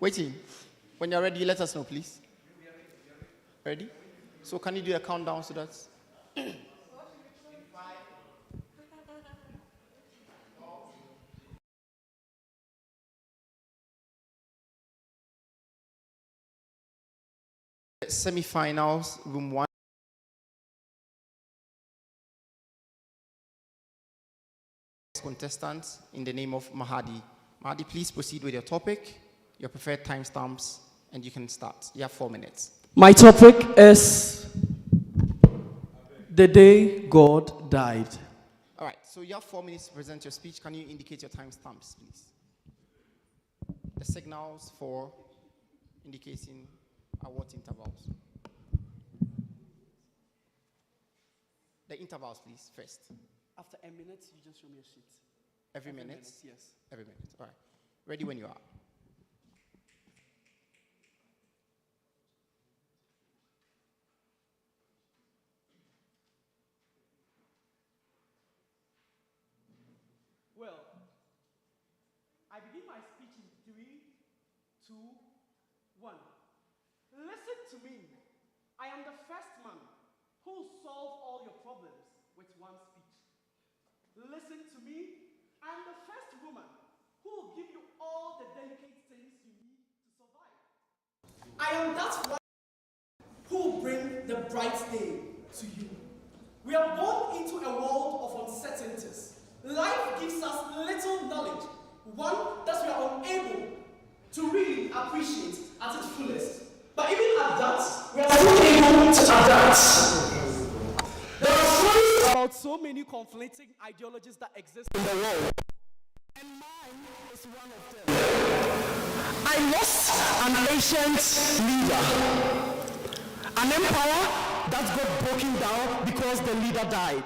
Waiting. When you're ready, let us know, please. Ready? So can you do a countdown so that... Semi-finals, room 1. Contestants in the name of Mahadi. Mahadi, please proceed with your topic, your preferred timestamps, and you can start. You have 4 minutes. My topic is the day God died. All right, so you have 4 minutes to present your speech. Can you indicate your timestamps, please? The signals for indicating at what intervals? The intervals, please, first. After a minute, you just show me a sheet. Every minute? Yes. Every minute. All right. Ready when you are. Well, I begin my speech in 3, 2, 1. Listen to me. I am the first man who will solve all your problems with one speech. Listen to me. I am the first woman who will give you all the delicate things you need to survive. I am that one who will bring the bright day to you. We are born into a world of uncertainties. Life gives us little knowledge, one that we are unable to really appreciate at its fullest. But even at that, we are still able to adapt. There are stories about so many conflicting ideologies that exist in the world, and mine is one of them. I lost an ancient leader, an empire that got broken down because the leader died.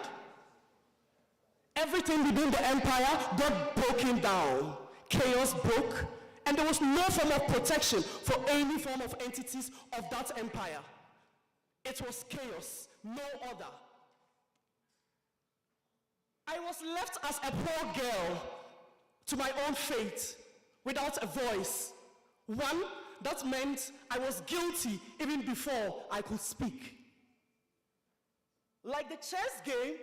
Everything within the empire got broken down. Chaos broke, and there was no form of protection for any form of entities of that empire. It was chaos, no other. I was left as a poor girl to my own fate, without a voice. One, that meant I was guilty even before I could speak. Like the chess game,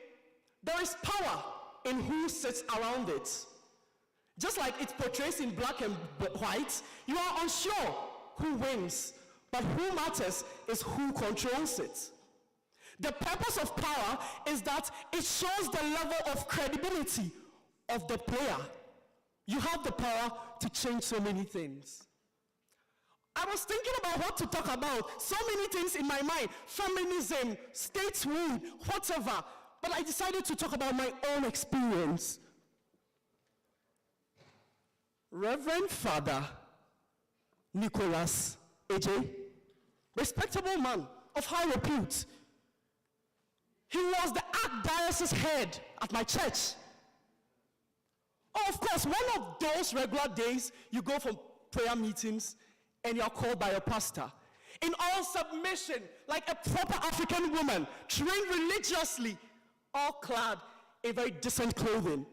there is power in who sits around it. Just like it portrays in black and white, you are unsure who wins, but who matters is who controls it. The purpose of power is that it shows the level of credibility of the player. You have the power to change so many things. I was thinking about what to talk about, so many things in my mind, feminism, statehood, whatever, but I decided to talk about my own experience. Reverend Father Nicholas AJ, respectable man of high repute. He was the archdiocese head at my church. Oh, of course, one of those regular days you go for prayer meetings and you're called by your pastor. In all submission, like a proper African woman, trained religiously, all clad in very decent clothing.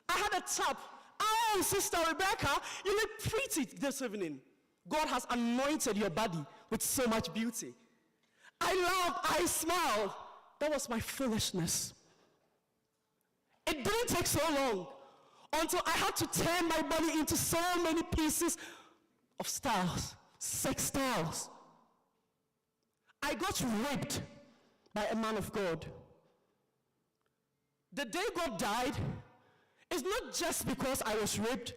I had a tap. Oh, Sister Rebecca, you look pretty this evening. God has anointed your body with so much beauty. I laughed, I smiled. That was my foolishness. It didn't take so long until I had to turn my body into so many pieces of styles, sex styles. I got raped by a man of God. The day God died is not just because I was raped.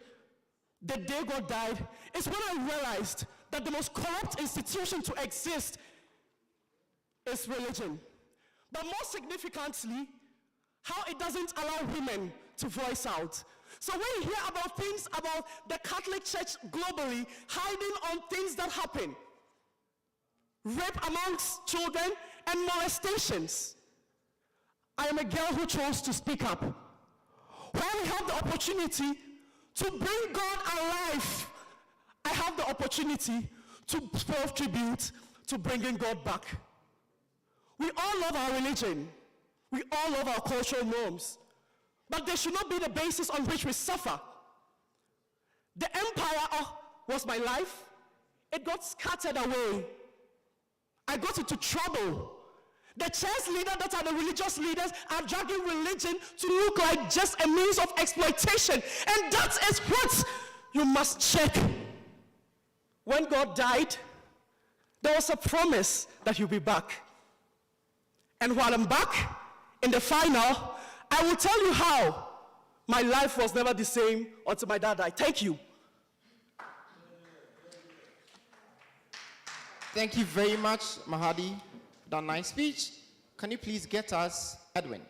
The day God died is when I realized that the most corrupt institution to exist is religion. But more significantly, how it doesn't allow women to voice out. So when you hear about things about the Catholic Church globally hiding on things that happen, rape amongst children and molestations, I am a girl who chose to speak up. When we have the opportunity to bring God alive, I have the opportunity to pay tribute to bringing God back. We all love our religion. We all love our cultural norms. But they should not be the basis on which we suffer. The empire was my life. It got scattered away. I got into trouble. The church leaders that are the religious leaders are dragging religion to look like just a means of exploitation. And that is what you must check. When God died, there was a promise that he'll be back. And while I'm back, in the final, I will tell you how my life was never the same until my dad died. Thank you. Thank you very much, Mahadi, for that nice speech. Can you please get us Edwin?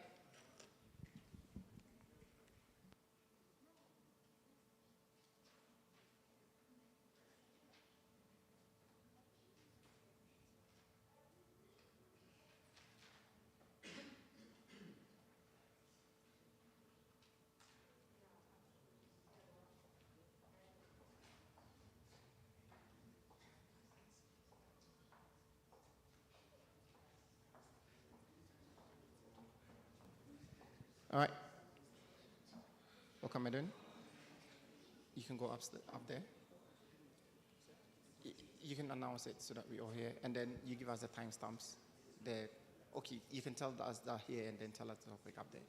All right. Welcome, Edwin. You can go up there. You can announce it so that we all hear, and then you give us the timestamps. Okay, you can tell us that here, and then tell us the topic up there.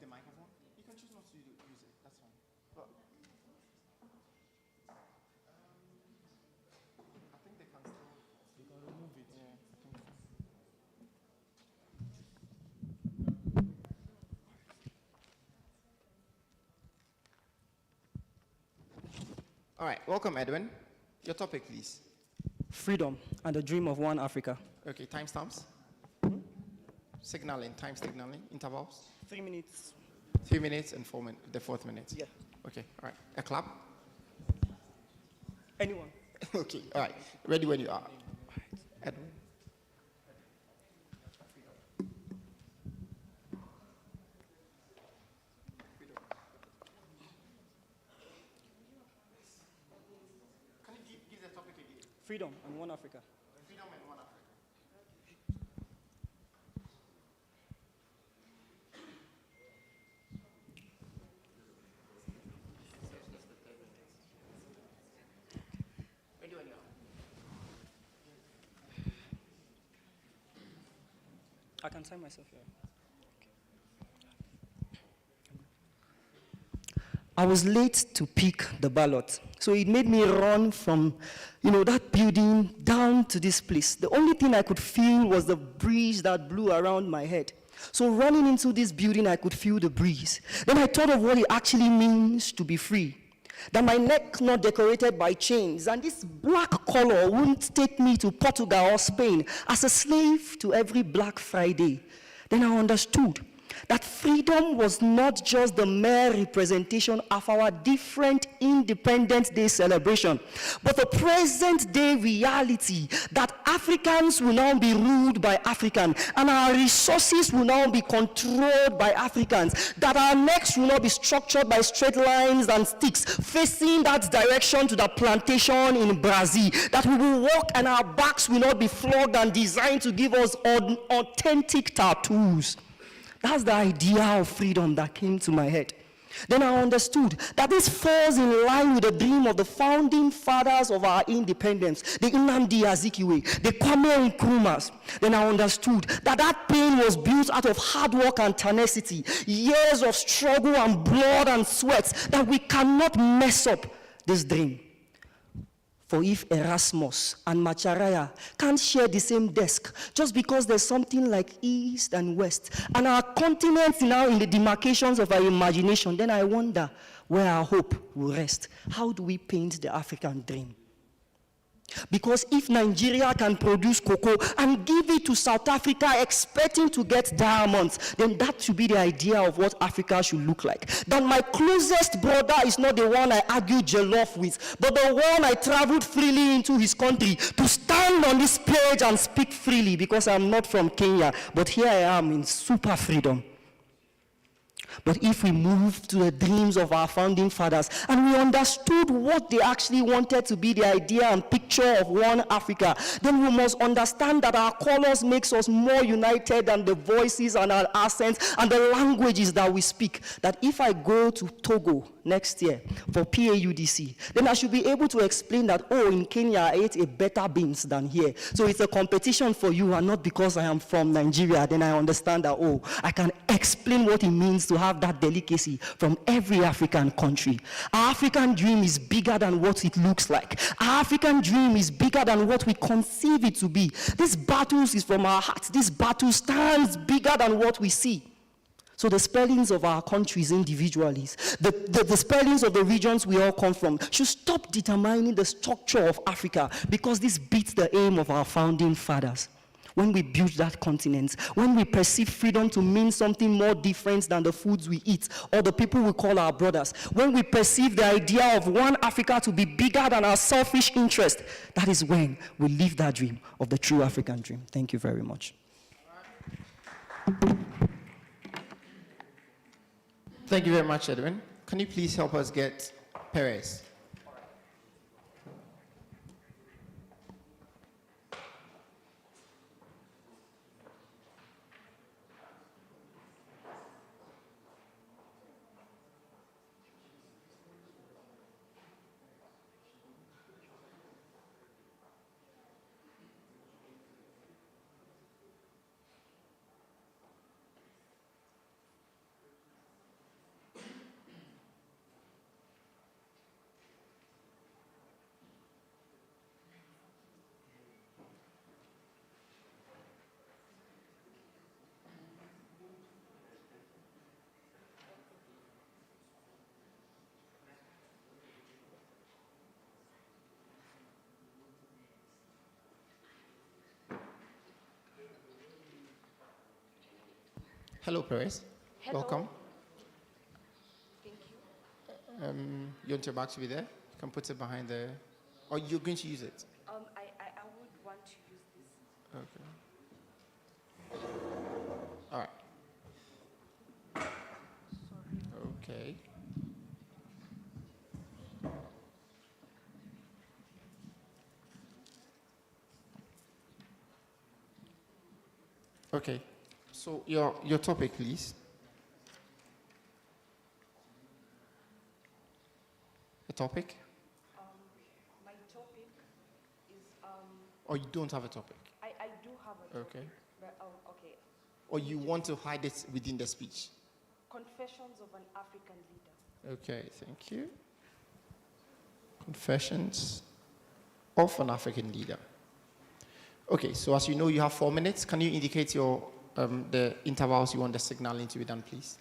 The microphone? You can choose not to use it. That's fine. But I think they can still. You can remove it. Yeah. All right, welcome, Edwin. Your topic, please. Freedom and the dream of one Africa. Okay, timestamps. Signaling, time signaling, intervals. 3 minutes. 3 minutes and the fourth minute. Yeah. Okay, all right. A clap? Anyone. Okay, all right. Ready when you are. Edwin. Freedom and one Africa. Freedom and one Africa. I can sign myself here. I was late to pick the ballot, so it made me run from, that building down to this place. The only thing I could feel was the breeze that blew around my head. So running into this building, I could feel the breeze. Then I thought of what it actually means to be free. That my neck not decorated by chains, and this black color wouldn't take me to Portugal or Spain as a slave to every Black Friday. Then I understood that freedom was not just the mere representation of our different Independence Day celebration, but the present day reality that Africans will now be ruled by Africans, and our resources will now be controlled by Africans, that our necks will not be structured by straight lines and sticks facing that direction to the plantation in Brazil, that we will walk and our backs will not be flogged and designed to give us authentic tattoos. That's the idea of freedom that came to my head. Then I understood that this falls in line with the dream of the founding fathers of our independence, the Nnamdi Azikiwe, the Kwame Nkrumahs. Then I understood that that pain was built out of hard work and tenacity, years of struggle and blood and sweat, that we cannot mess up this dream. For if Erasmus and Macharaya can't share the same desk just because there's something like East and West, and our continents now in the demarcations of our imagination, then I wonder where our hope will rest. How do we paint the African dream? Because if Nigeria can produce cocoa and give it to South Africa expecting to get diamonds, then that should be the idea of what Africa should look like. That my closest brother is not the one I argued jollof with, but the one I traveled freely into his country to stand on this page and speak freely, because I'm not from Kenya, but here I am in super freedom. But if we move to the dreams of our founding fathers and we understood what they actually wanted to be the idea and picture of one Africa, then we must understand that our colors makes us more united than the voices and our accents and the languages that we speak. That if I go to Togo next year for PAUDC, then I should be able to explain that, oh, in Kenya I ate a better beans than here. So it's a competition for you, and not because I am from Nigeria, then I understand that, oh, I can explain what it means to have that delicacy from every African country. Our African dream is bigger than what it looks like. Our African dream is bigger than what we conceive it to be. This battle is from our hearts. This battle stands bigger than what we see. So the spellings of our countries individually, the spellings of the regions we all come from, should stop determining the structure of Africa, because this beats the aim of our founding fathers. When we built that continent, when we perceive freedom to mean something more different than the foods we eat or the people we call our brothers, when we perceive the idea of one Africa to be bigger than our selfish interest, that is when we live that dream of the true African dream. Thank you very much. Thank you very much, Edwin. Can you please help us get Perez? Hello, Perez. Hello. Welcome. Thank you. You want your bag to be there? You can put it behind the... Or you're going to use it? I would want to use this. Okay. All right. Sorry. Okay. Okay. So your topic, please. The topic? My topic is Or you don't have a topic? I do have a topic. Okay. But, okay. Or you want to hide it within the speech? Confessions of an African leader. Okay, thank you. Confessions of an African leader. Okay, so as you know, you have 4 minutes. Can you indicate your the intervals you want the signaling to be done, please?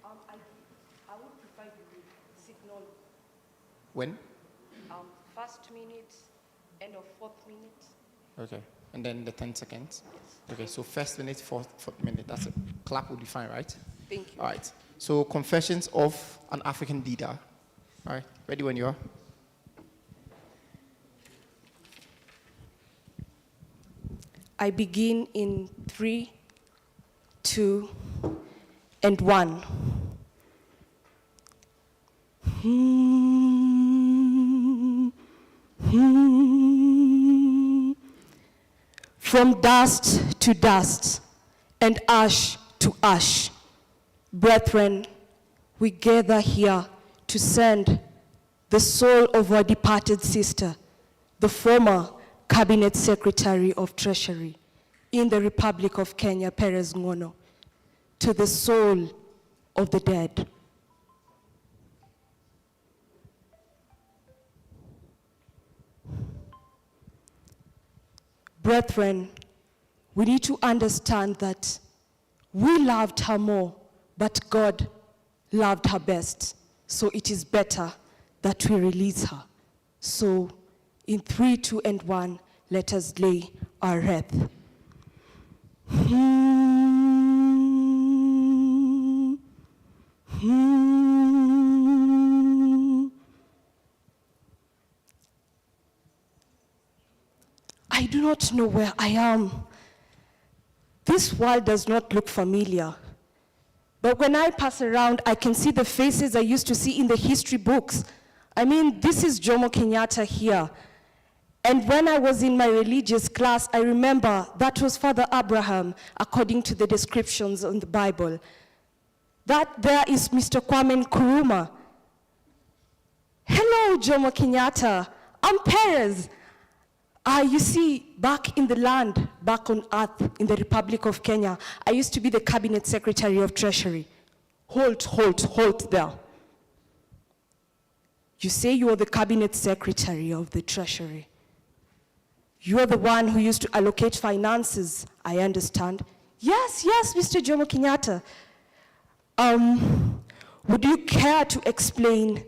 I would prefer you signal When? first minute, end of fourth minute. Okay, and then the 10 seconds? Yes. Okay, so first minute, fourth minute. That's it. Clap will be fine, right? Thank you. All right. So confessions of an African leader. All right, ready when you are. I begin in 3, 2, and 1. From dust to dust, and ash to ash, brethren, we gather here to send the soul of our departed sister, the former Cabinet Secretary of Treasury in the Republic of Kenya, Perez Ngono, to the soul of the dead. Brethren, we need to understand that we loved her more, but God loved her best. So it is better that we release her. So in 3, 2, and 1, let us lay our wreath. I do not know where I am. This world does not look familiar. But when I pass around, I can see the faces I used to see in the history books. I mean, this is Jomo Kenyatta here. And when I was in my religious class, I remember that was Father Abraham, according to the descriptions in the Bible. That there is Mr. Kwame Nkrumah. Hello, Jomo Kenyatta. I'm Perez. You see, back in the land, back on earth, in the Republic of Kenya, I used to be the Cabinet Secretary of Treasury. Halt there. You say you are the Cabinet Secretary of the Treasury. You are the one who used to allocate finances, I understand. Yes, Mr. Jomo Kenyatta. Would you care to explain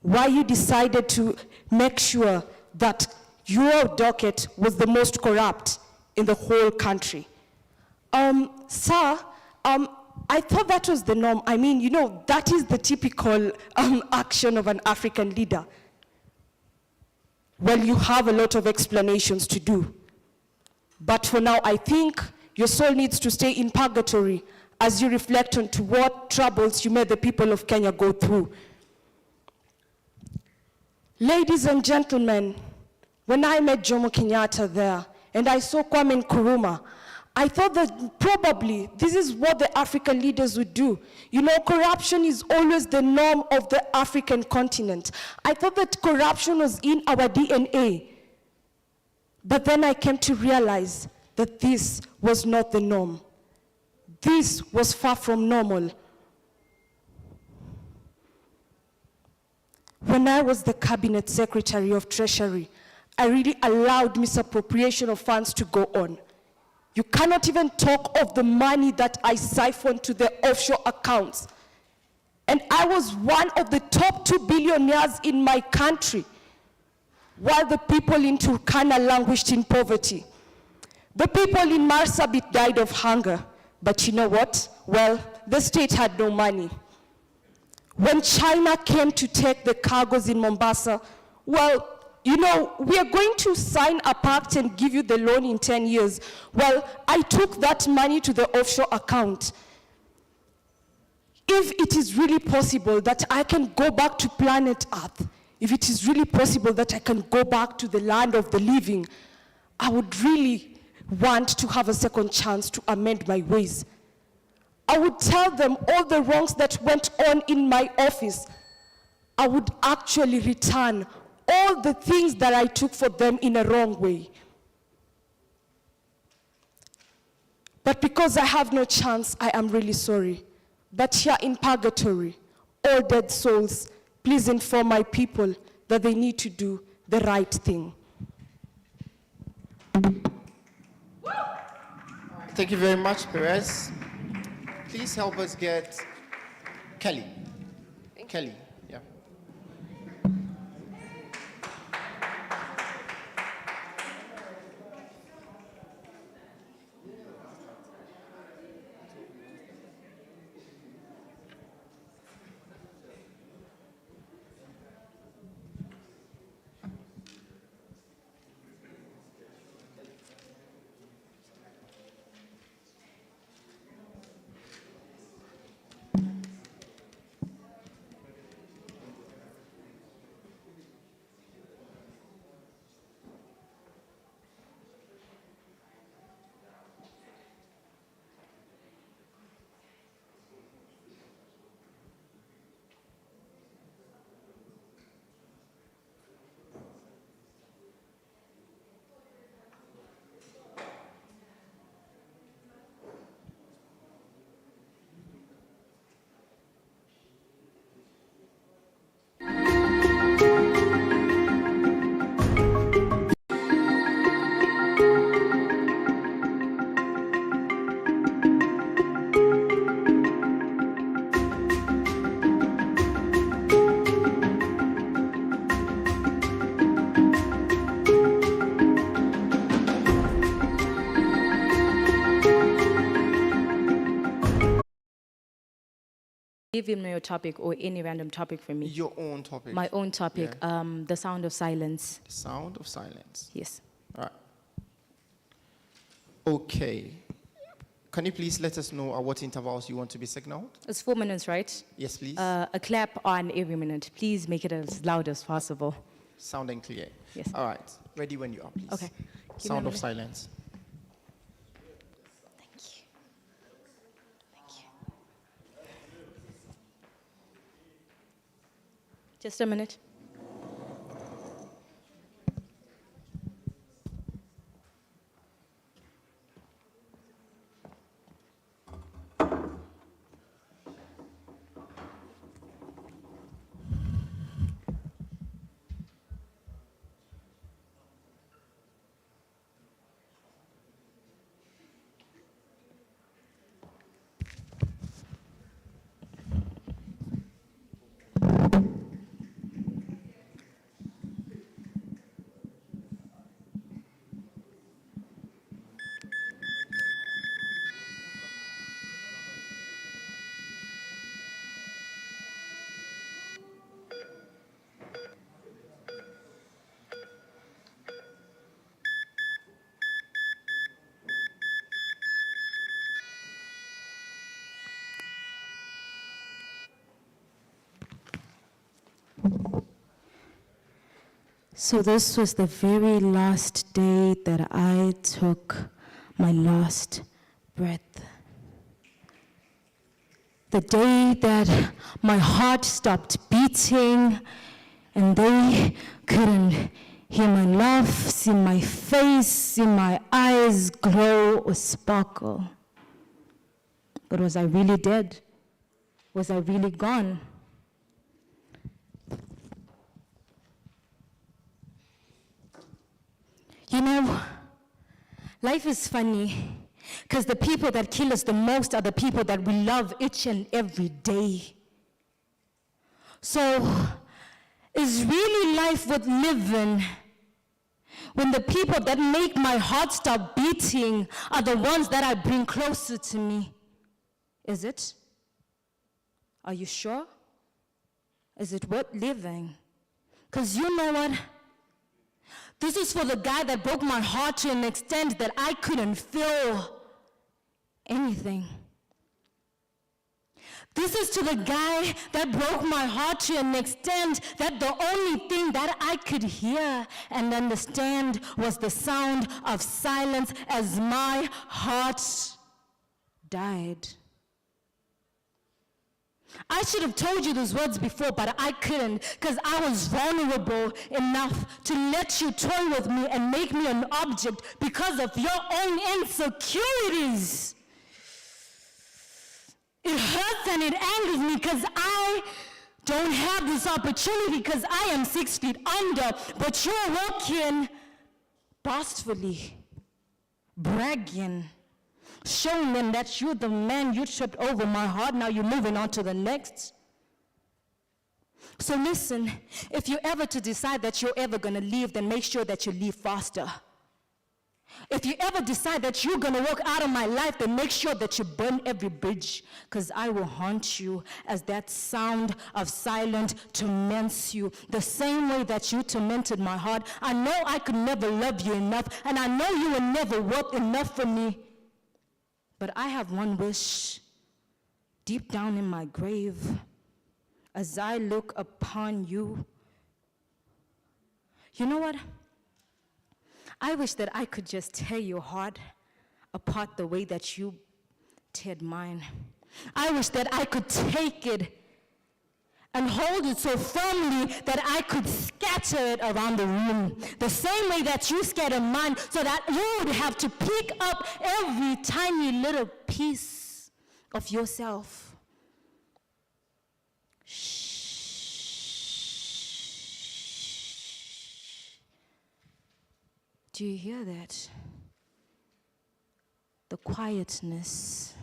why you decided to make sure that your docket was the most corrupt in the whole country? Sir, I thought that was the norm. I mean, you know, that is the typical action of an African leader. Well, you have a lot of explanations to do. But for now, I think your soul needs to stay in purgatory as you reflect on to what troubles you made the people of Kenya go through. Ladies and gentlemen, when I met Jomo Kenyatta there, and I saw Kwame Nkrumah, I thought that probably this is what the African leaders would do. You know, corruption is always the norm of the African continent. I thought that corruption was in our DNA. But then I came to realize that this was not the norm. This was far from normal. When I was the Cabinet Secretary of Treasury, I really allowed misappropriation of funds to go on. You cannot even talk of the money that I siphoned to the offshore accounts. And I was one of the top 2 billionaires in my country, while the people in Turkana languished in poverty. The people in Marsabit died of hunger. But you know what? Well, the state had no money. When China came to take the cargoes in Mombasa, well, you know, we are going to sign a pact and give you the loan in 10 years. Well, I took that money to the offshore account. If it is really possible that I can go back to planet Earth, if it is really possible that I can go back to the land of the living, I would really want to have a second chance to amend my ways. I would tell them all the wrongs that went on in my office. I would actually return all the things that I took for them in a wrong way. But because I have no chance, I am really sorry. But here in purgatory, all dead souls, please inform my people that they need to do the right thing. Thank you very much, Perez. Please help us get Kelly. Kelly, yeah. Give him your topic or any random topic for me. Your own topic. My own topic, Yeah. The sound of silence. The sound of silence. Yes. All right. Okay. Can you please let us know at what intervals you want to be signaled? It's 4 minutes, right? Yes, please. A clap on every minute. Please make it as loud as possible. Sound and clear. Yes. All right. Ready when you are, please. Okay. Give me a Sound of minute. silence. Thank you. Thank you. Just a minute. So this was the very last day that I took my last breath. The day that my heart stopped beating and they couldn't hear my laugh, see my face, see my eyes glow or sparkle. But was I really dead? Was I really gone? You know, life is funny because the people that kill us the most are the people that we love each and every day. So, is really life worth living when the people that make my heart stop beating are the ones that I bring closer to me? Is it? Are you sure? Is it worth living? Because you know what? This is for the guy that broke my heart to an extent that I couldn't feel anything. This is to the guy that broke my heart to an extent that the only thing that I could hear and understand was the sound of silence as my heart died. I should have told you those words before, but I couldn't because I was vulnerable enough to let you toy with me and make me an object because of your own insecurities. It hurts and it angers me because I don't have this opportunity because I am 6 feet under, but you're walking boastfully, bragging, showing them that you're the man, you tripped over my heart, now you're moving on to the next. So listen, if you're ever to decide that you're ever going to leave, then make sure that you leave faster. If you ever decide that you're going to walk out of my life, then make sure that you burn every bridge, because I will haunt you as that sound of silence torments you. The same way that you tormented my heart. I know I could never love you enough, and I know you were never worth enough for me. But I have one wish deep down in my grave as I look upon you. You know what? I wish that I could just tear your heart apart the way that you teared mine. I wish that I could take it and hold it so firmly that I could scatter it around the room. The same way that you scattered mine, so that you would have to pick up every tiny little piece of yourself. Shh. Do you hear that? The quietness.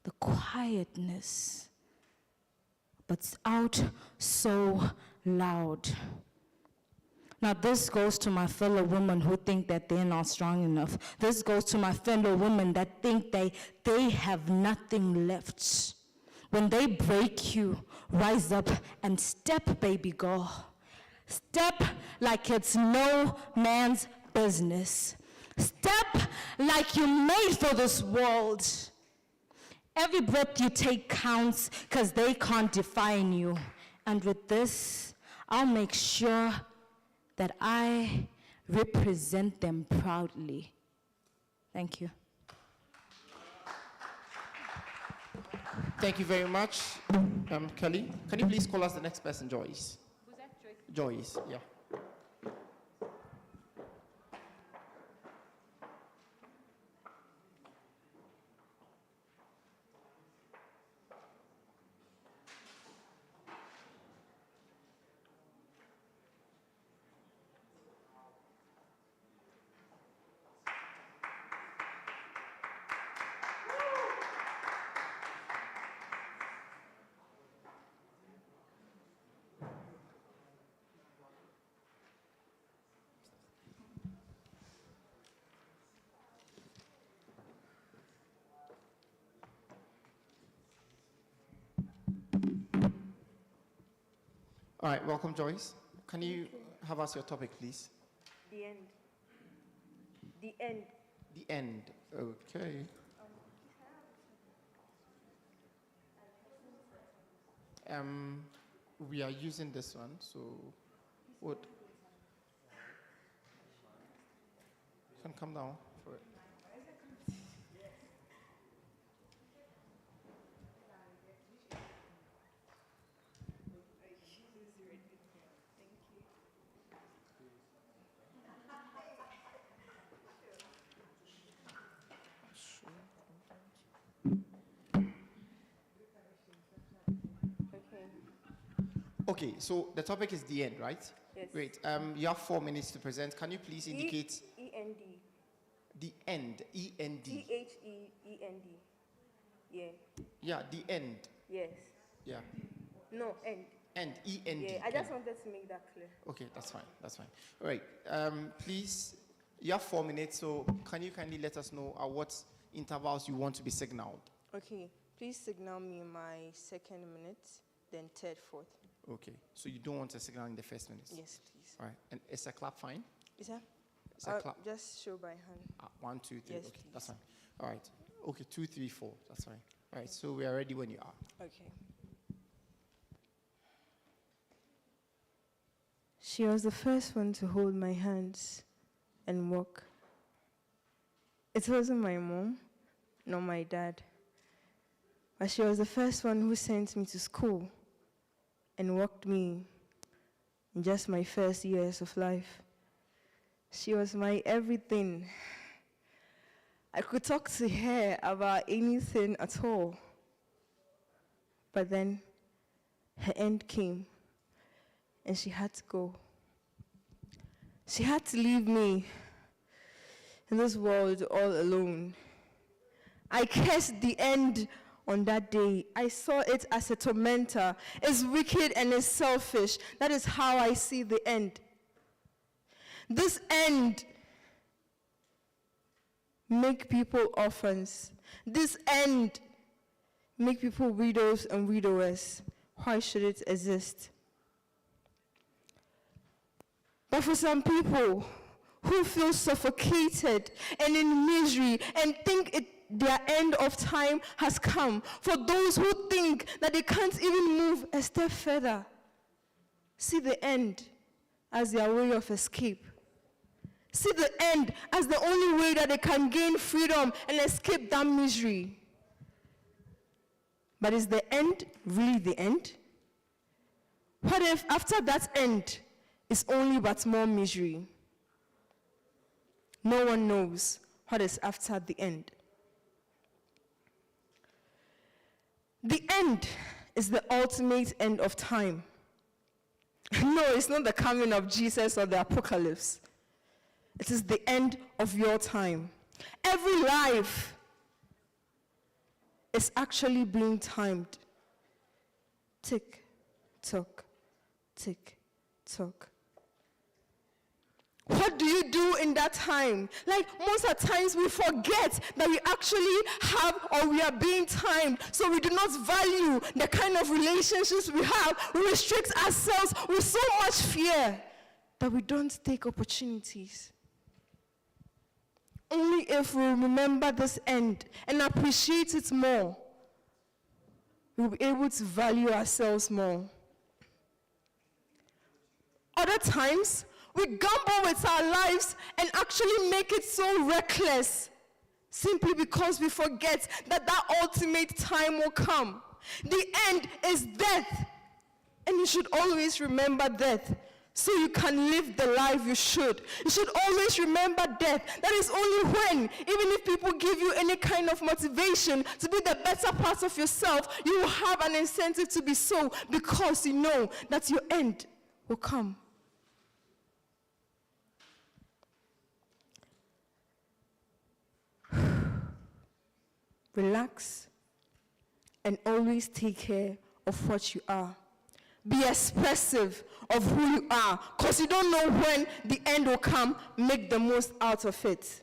The quietness. But it's out so loud. Now this goes to my fellow women who think that they're not strong enough. This goes to my fellow women that think they have nothing left. When they break you, rise up and step, baby girl. Step like it's no man's business. Step like you made for this world. Every breath you take counts because they can't define you. And with this, I'll make sure that I represent them proudly. Thank you. Thank you very much, Kelly. Can you please call us the next person, Joyce? Who's that, Joyce? Joyce, yeah. All right, welcome, Joyce. Can you have us your topic, please? The end. The end. The end. Okay. We are using this one, so what? You can come down for it. Okay, so the topic is the end, right? Yes. Great. You have 4 minutes to present. Can you please indicate E-N-D. the end? E-N-D. T-H-E-E-N-D. Yeah. Yeah, the end. Yes. Yeah. No, end. End. E-N-D. Yeah, I just End. wanted to make that clear. Okay, that's fine. That's fine. All right. Please, you have 4 minutes, so can you kindly let us know at what intervals you want to be signaled? Okay. Please signal me my 2nd minute, then 3rd, 4th. Okay. So you don't want a signal in the first minute? Yes, please. All right. And is a clap fine? Is that? Is a clap? Just show by hand. 1, 2, 3. Yes, Okay, please. that's fine. All right. Okay, 2, 3, 4. That's fine. All right. So we are ready when you are. Okay. She was the first one to hold my hands and walk. It wasn't my mom, nor my dad, but she was the first one who sent me to school and walked me in just my first years of life. She was my everything. I could talk to her about anything at all. But then her end came, and she had to go. She had to leave me in this world all alone. I cursed the end on that day. I saw it as a tormentor. It's wicked and it's selfish. That is how I see the end. This end make people orphans. This end make people widows and widowers. Why should it exist? But for some people who feel suffocated and in misery and think their end of time has come, for those who think that they can't even move a step further, see the end as their way of escape. See the end as the only way that they can gain freedom and escape that misery. But is the end really the end? What if after that end is only but more misery? No one knows what is after the end. The end is the ultimate end of time. No, it's not the coming of Jesus or the apocalypse. It is the end of your time. Every life is actually being timed. Tick, tock, tick, tock. What do you do in that time? Like most of the times we forget that we actually have or we are being timed, so we do not value the kind of relationships we have. We restrict ourselves with so much fear that we don't take opportunities. only if we remember this end and appreciate it more, we'll be able to value ourselves more. Other times, we gamble with our lives and actually make it so reckless simply because we forget that that ultimate time will come. The end is death, and you should always remember death so you can live the life you should. You should always remember death. That is only when, even if people give you any kind of motivation to be the better part of yourself, you will have an incentive to be so, because you know that your end will come. Relax and always take care of what you are. Be expressive of who you are, because you don't know when the end will come. Make the most out of it.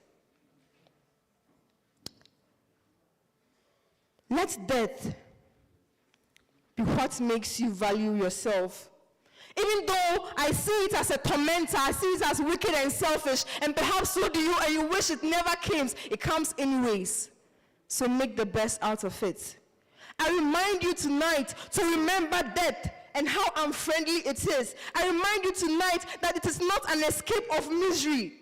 Let death be what makes you value yourself. Even though I see it as a tormentor, I see it as wicked and selfish, and perhaps so do you, and you wish it never came, it comes anyways. So make the best out of it. I remind you tonight to remember death and how unfriendly it is. I remind you tonight that it is not an escape of misery.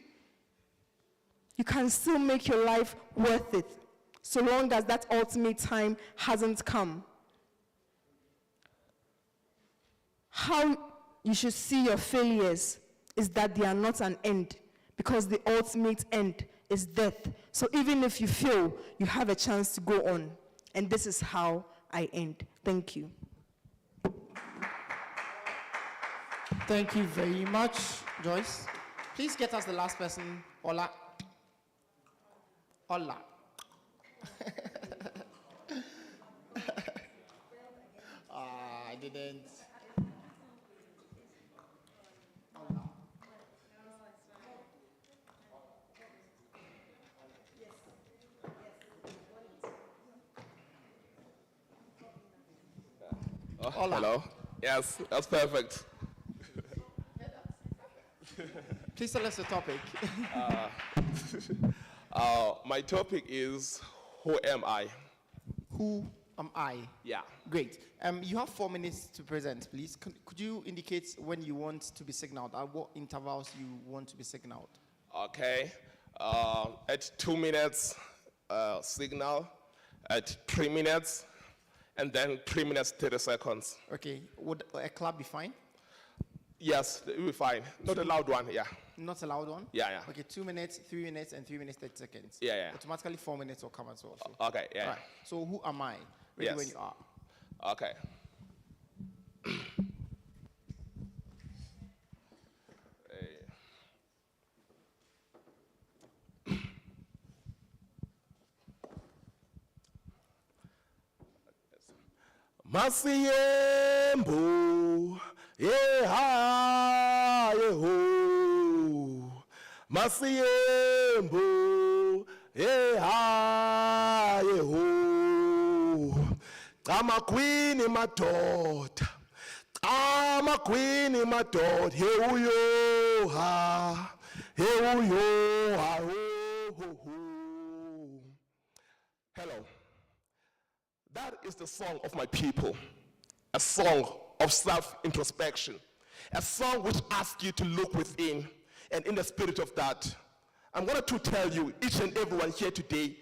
You can still make your life worth it, so long as that ultimate time hasn't come. How you should see your failures is that they are not an end, because the ultimate end is death. So even if you fail, you have a chance to go on. And this is how I end. Thank you. Thank you very much, Joyce. Please get us the last person, Ola. Ola. I didn't. Hello. Yes, that's perfect. Please tell us the topic. My topic is, who am I? Who am I? Yeah. Great. You have 4 minutes to present, please. Could you indicate when you want to be signaled, at what intervals you want to be signaled? Okay. At 2 minutes, signal. At 3 minutes, and then 3 minutes, 30 seconds. Okay. Would a clap be fine? Yes, it will be fine. Not a loud one, yeah. Not a loud one? Yeah, yeah. Okay, 2 minutes, 3 minutes, and 3 minutes, 30 seconds. Yeah, yeah. Automatically 4 minutes will come as well. So. Okay, yeah. All right. So who am I? Ready Yes. when you are. Okay. Masiyembu, yeha, yeho. Masiyembu, yeha, yeho. Amakwini madoda, amakwini madoda. Heuyo ha, heuyo ha, ho, ho, ho. Hello. That is the song of my people, a song of self-introspection, a song which asks you to look within, and in the spirit of that, I'm going to tell you, each and everyone here today,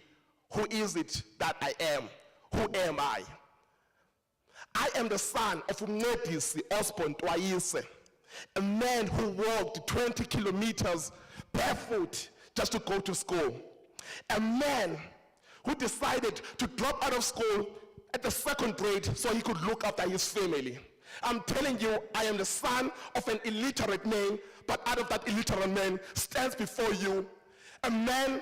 who is it that I am? Who am I? I am the son of Umncedisi Osborne Twayise, a man who walked 20 kilometers barefoot just to go to school, a man who decided to drop out of school at the 2nd grade so he could look after his family. I'm telling you, I am the son of an illiterate man, but out of that illiterate man stands before you a man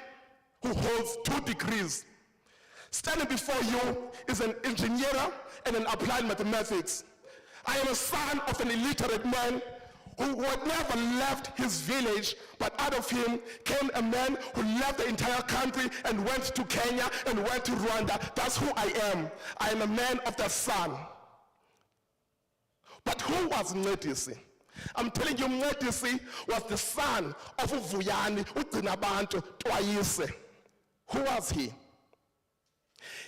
who holds 2 degrees. Standing before you is an engineer and an applied mathematics. I am a son of an illiterate man who never left his village, but out of him came a man who left the entire country and went to Kenya and went to Rwanda. That's who I am. I am a man of the sun. But who was Umncedisi? I'm telling you, Mncedisi was the son of uVuyani, uGcinabantu Twayise. Who was he?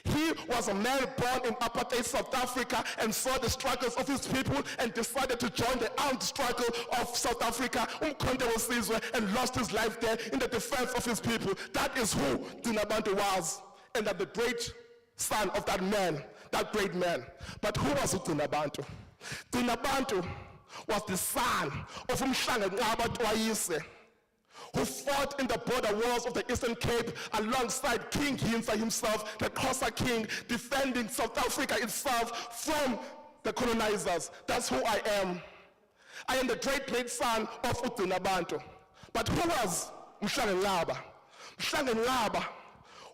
He was a man born in apartheid South Africa and saw the struggles of his people and decided to join the armed struggle of South Africa, and lost his life there in the defense of his people. That is who Gcinabantu was, and that the great son of that man, that great man. But who was Gcinabantu? Gcinabantu was the son of uMhlanga Twayise, who fought in the border wars of the Eastern Cape alongside King Hintsa himself, the Xhosa king, defending South Africa itself from the colonizers. That's who I am. I am the great son of uGcinabantu. But who was Mhlanga? Mhlanga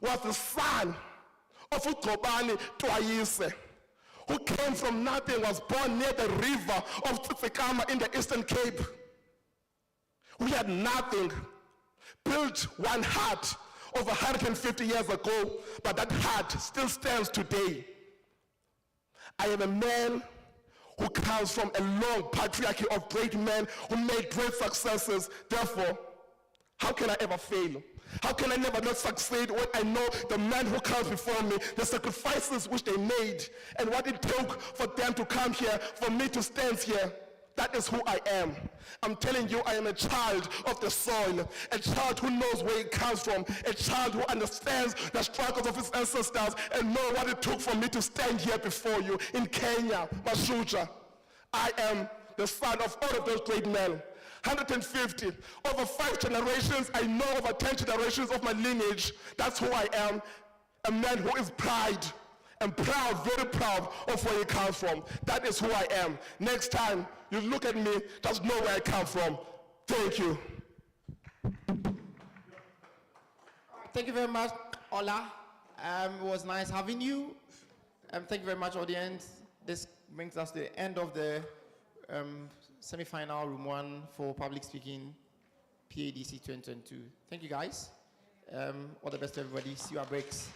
was the son of uGcobani Twayise, who came from nothing, was born near the river of Tsitsikamma in the Eastern Cape. We had nothing, built one hut over 150 years ago, but that hut still stands today. I am a man who comes from a long patriarchy of great men who made great successes. Therefore, how can I ever fail? How can I never not succeed when I know the man who comes before me, the sacrifices which they made, and what it took for them to come here, for me to stand here? That is who I am. I'm telling you, I am a child of the soil, a child who knows where it comes from, a child who understands the struggles of his ancestors and know what it took for me to stand here before you in Kenya, Mashujaa. I am the son of all of those great men. 150, over 5 generations, I know over 10 generations of my lineage. That's who I am, a man who is and proud, very proud of where he comes from. That is who I am. Next time you look at me, just know where I come from. Thank you. Thank you very much, Ola. It was nice having you. Thank you very much, audience. This brings us to the end of the semi-final room 1 for public speaking PADC 2022. Thank you, guys. All the best to everybody. See you at breaks.